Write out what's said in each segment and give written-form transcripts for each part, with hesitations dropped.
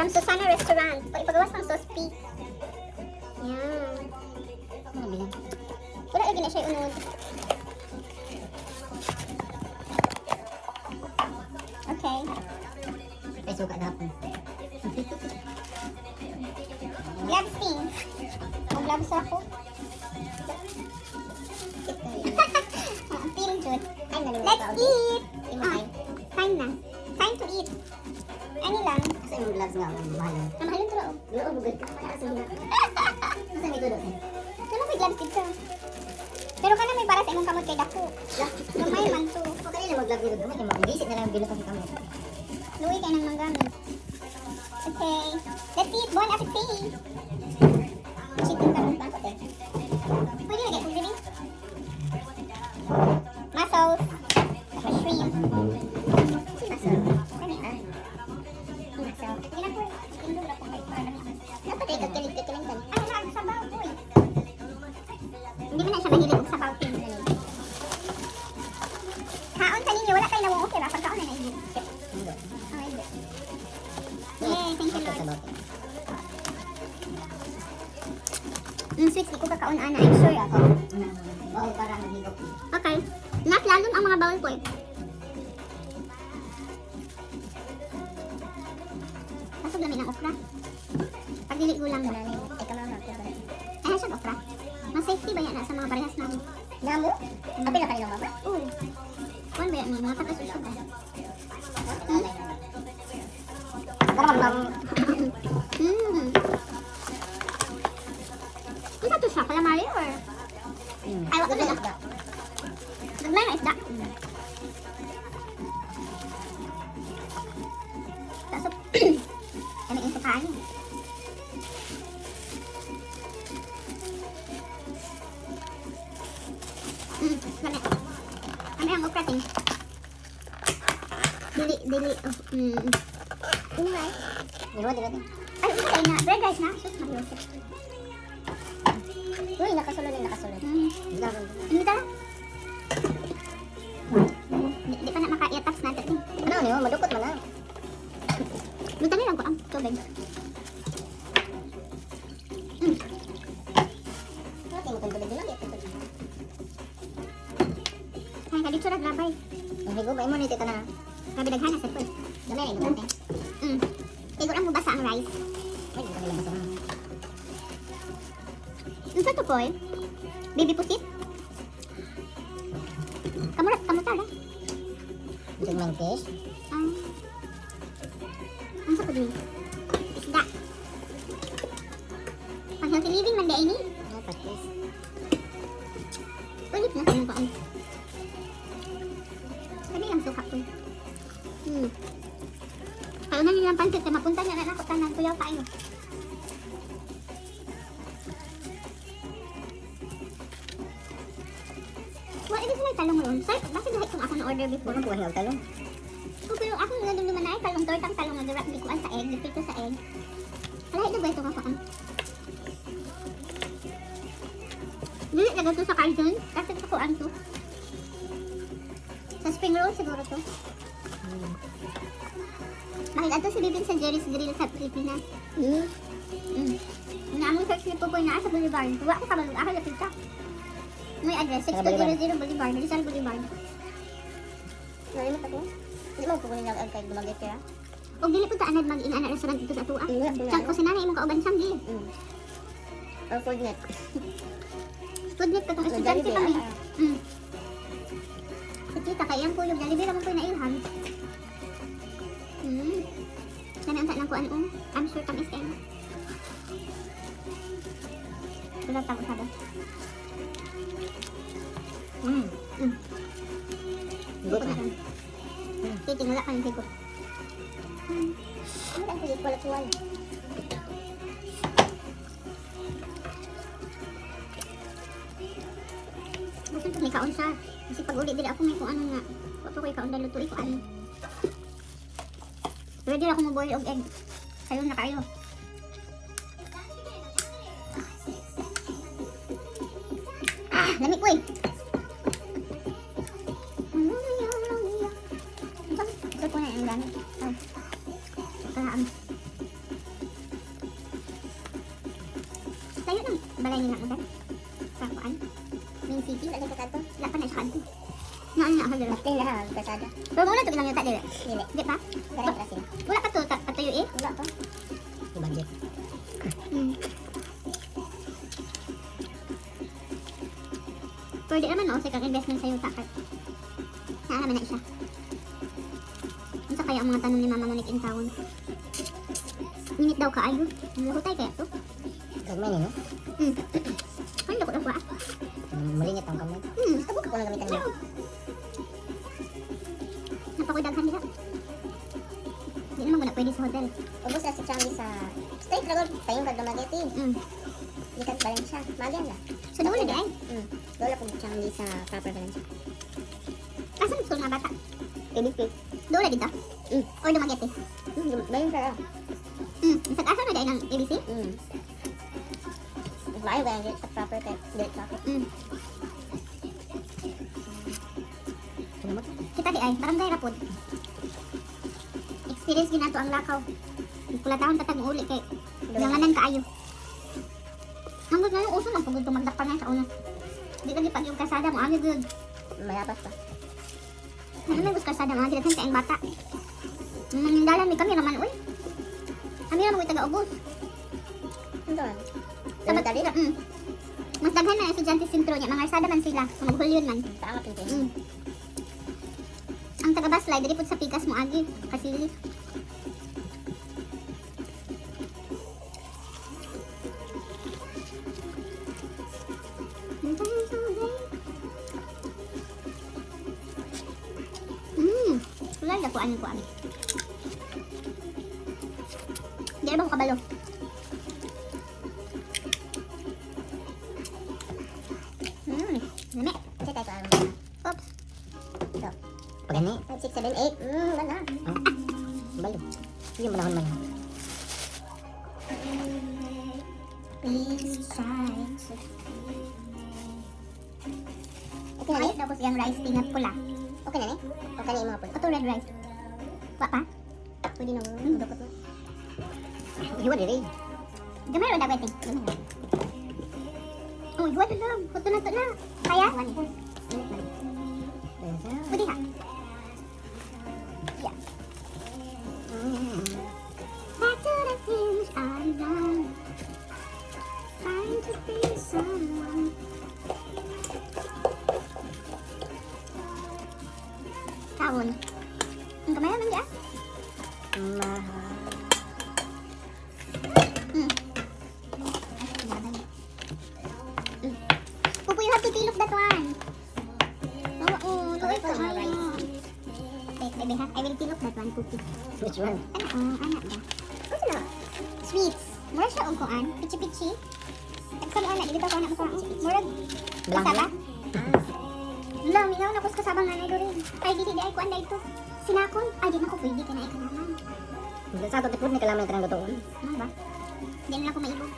From Susana Restaurant. Ipagawas ng Sospi. Yan. Wala lagi na siya unod. Okay. Ay, suka na hapon. Gloves thing. Mag-gloves ako. Peel jud. Let's eat! Time na. Time to eat. Ano lang? Kasi yung gloves nga, mahal. Ang mahal yung turo. Oo, bugod. Kasi may tulog. Ano may gloves dito? Pero ka na may para sa imong kamot kay Dako. Gamay man to. O kanina mag-gloves dito. Gamay, mag-visit na lang yung binutang sa kamay. Luwi kayo ng manggamit. Okay. Let's eat. Bon appetit. Chicken karon pa. Pwede lagay kung dili. Mussels. Shrimp. Si Masal. Kani ah. Mussels. Sige na po. Indong na po kayo para lang. Dapat ay kakilig-kakilig ka. Ano lang, sabaw po eh. Hindi mo na siya mahilig og sabaw tin. Kaon sa ninyo, wala kayo nawong okay ba? Pagkaon na nahilig. Okay, good. Yay, thank you Lord. Sweets, di ko kakaon ana. I'm sure ako. Oo, para maghigop. Okay. Last lalon ang mga bawal po eh. Pasog namin ang okra. Pag dili gulang mo. Ay, kamama. Ay, siya okra. Mas safety ba yan sa mga parehas namin? Namo? Apil na kayo mama? Oo. Kuan ba yan? May mga pagkasusog ba? Ano to siya? Calamari or? Ay, wag ko na. Nagmay na isda. Kaso, kami yung sukaan. Kami. Kami ang ukrating. Dili. Ano ba? Diba? Ay, okay na. Bread rice na. Sus, mag-iosip. Uy, nakasulod. Hindi tala? Di pa na maka-iataps natin. Ano niyo? Madukot mo na. Lutan lang ko ang tubig. Bakit mo tubig din lang? Kaya ka dito naglabay. Higop, ay mo na ito na. Grabe daghan na sa food. Gamay, gamay. Siguro ang mabasa ang rice. Ay, gamay lang sa Ano sa to po eh? Baby pusit? Kamutar eh? Itong mang fish. Ano sa pagli? Isda. Pag healthy living man din eh. Ay, patis. Ulit na sa mga Sabi lang suka ko. Kaya na nilang pansit kaya mapunta niya na ako tanan kuyaw tayo. Well, ibig sabihin talong ron. Sir, bakit lahat kung ako na-order before? Ano buhay ang talong? Kung pero ako naluluman na ay talong tortang talong na direct ko sa egg, dipito sa egg. Alahin na ba ito kakaan? Dili na to sa carton. Kasi ito ko to. Sa spring roll siguro to. Bakit ato si Bibin sa Jerry's Grill sa Pilipinas? Naamong search ni Pupoy na sa Boulevard. Huwag ko kabalog. Ako lapit ka. May address, 6200 Boulevard. Rizal Boulevard. Nalimot ako? Hindi mo pupunin lang ang kahit dumagay kaya? Huwag dili po taanad mag-ina restaurant dito sa Atua. Siyang kusina na imong kauban siyang dili. Or food net. Student ka itong estudyante kami. Kita kay ang kuyog. Jollibee naman ko na ilhan. Dami ang tanang kuan I'm sure kami SM. Wala tao sa ba? Good na. Titing wala kang tigot. Ano ang kulit pala tuwal? Basta may kaon siya. Kasi pag uli dili ako may kung ano nga. Wato ko ikaon dahil lutuin ko ano. Ready ako mo-boil og egg. Kayo na kayo. Lamig ko eh. Ito po na yung gamit. Ito. Ito na balay nila ugat. Sa kuan. Main city. Wala ka kanto. Wala pa na siya kanto. Naan na ako dito. Tingnan ha, kasada. Pero muna ito lang yung dili. Dili. Di ba? Ganun kasi. Wala pa to, patuyo eh. Wala pa. Budget. Pwede naman no, sa kang investment sa yuta. Naalaman na siya. Ano sa kaya ang mga tanong ni Mama Monique in town? Minute daw ka ayo. Lahutay kaya to? Gagmay niyo. Ano ko lang ba? Malingit ang kamay. Kabuk ako na gamitan niyo. Napakudaghan nila. Hindi naman ko na pwede sa hotel. Ubus na si Changi sa straight dragon. Tayong ka dumageti. Mm. Likat pa rin siya. Magyan na. So doon na di ay. Lola po Changi sa proper pa rin siya. Asan school nga bata? PDP. Doon na dito? Or dumagete? Bayan siya. Isang asa na dahil ng ABC? Bayo ba yan sa proper kay direct proper. Kita di ay, barangay rapod. Experience din nato ang lakaw. Kulatahan patag mo uli kay langanan kaayo. Hanggang ngayon, uso lang pag tumagdak na sa una. Di lagi pag yung kasada mo, agi good. Mayapas pa. Ano may gusto kasada mo, agi kayong bata. Dalan may kami naman, uy. Kami naman ko'y taga-ubos. Ano man? Sabat Dali na. Mas daghan na estudyante sintro niya, mga arsada man sila, kung maghulyon man. Paangat yung Ang taga-baslay, dali po sa pikas mo agi, kasi wala na kuanin ko ami. Di ba ko kabalo? Lami. Kasi tayo pa. Oops. Ito. Pagani. 5, 6, 7, 8. Ganda. Balo. Yung manahon man. Please try. Okay na Ay, ni? tapos yung rice tea na pula. Okay na ni? Okay na yung mga pulo. Ito red rice. Wa pa? Pwede na mo. Dukot mo. Iwan diri. Gamay ro dapat eh. Oh, iwan na lang. Huto na to na. Kaya? Pwede ha? Yeah. Back to the finish, I'm done. Trying to be someone. Tawon. Ang kamay naman diya? Mahal. Pupu, you have to tilok that one. Oo, Okay, ito. for my rice. Wait, baby ha? I will tilok that one, Pupu. Which one? Anak ba? Kasi na. Sweets. Mura siya og kuan, pichi-pichi. Nagsabi ana, dili ka ko anak ko. Murag Blanco? kasaba. Lang, minaw na kus kasabang nanay do rin. Ay dili di ay kuan dayto. Sinakon. Ay di na ko pwede kana ay kanaman. Sa ato tipod ni kalaman kanang doon. Ano ba? Di na ako maibog.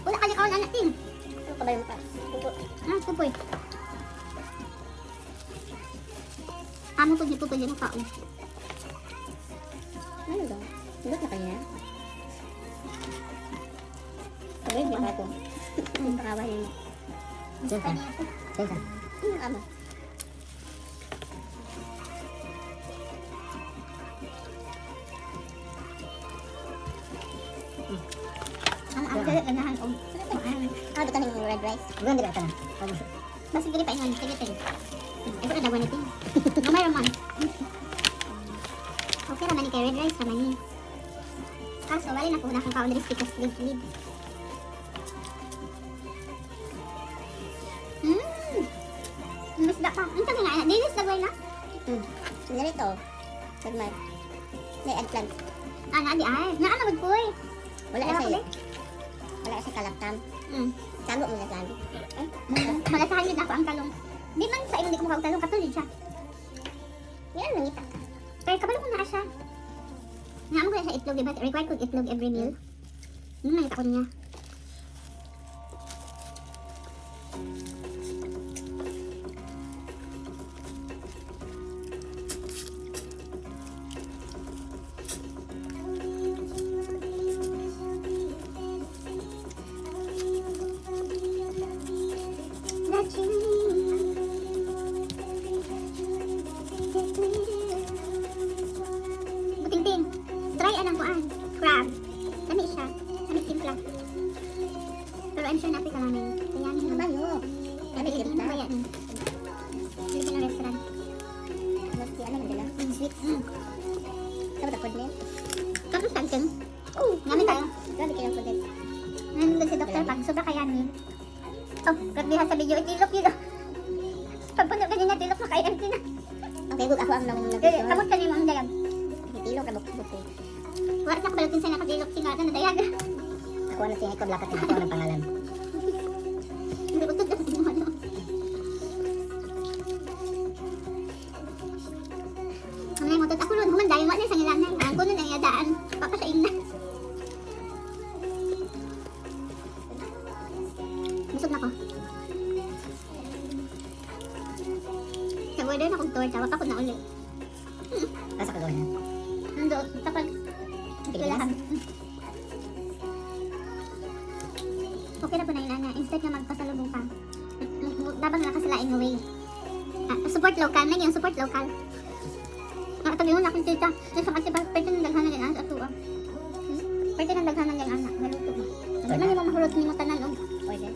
Wala ka kaon anak tin. Ano ka ba yung pa? Pupo. Pupoy. Amo to di pupoy di mo kaon. Ano daw? Dukot na kanya. Okay, hindi ako. Pakawa yun. Sinsa? Sinsa? Ano ka ba? Ang ganahan og. Ah, dito yung red rice. Bukan diri ka na. Basta dili pa ingon, sige tin. Ito na dawan natin. Gamay raman. Okay raman ni kay red rice raman ni. Kaso wala na ko na kung kaon diri stickers lead. Mas da pa. Unsa nga na? Dilis dagway na. Ganito. Nagmay. May eggplant. Ana di ay. Naa na magpuy. Wala Wala sa ko ba? Wala sa kalaktan. Sago mo na sa ano. Malasahan yun ako ang talong. Di man sa ilong di ko mukha talong, katulid siya. Yan, nangita ka. Kaya kabalo ko na siya. Nga mo kaya siya itlog, diba? Required ko itlog every meal. Yun nakita ko niya. Philips. Dapat ako din. Tapos tagting. Namin tayo. Grabe kayo po din. Nandun si Dr. Pag, sobra kayanin. Oh, grabihan sa video, itilok yun. Pagpuno ka niya, tilok na kaya empty na. Okay, good. Ako ang nang Dili, kamot ka niya ang dayag. Tilo ka bukbuk. Wala sa kabalagin sa'yo nakatilok, sinata na dayag. Ako ano siya, ikaw lakat na ako ng pangalan. Hindi ko tudok mo ano. Ano yung motot? Ako nun, humandayon, wala sa ngilanay. Ang kuno na yadaan, papasain na. Busog na ko. Nag-order na akong torta, wapa ko na ulit. Nasa kagawa na. Nandun, tapos, Pilipinas? Okay na po na yun, Ana. Instead na magpasalubong ka, dabang na kasalain mo way. Support local, may yung support local. Nakatabi mo na akong tita. Nasa kasi ba, pwede nang daghanan yung anak ato ah. Pwede nang daghanan yung anak, naluto mo. Hindi man yung mahulot ni mo tanan o. Pwede.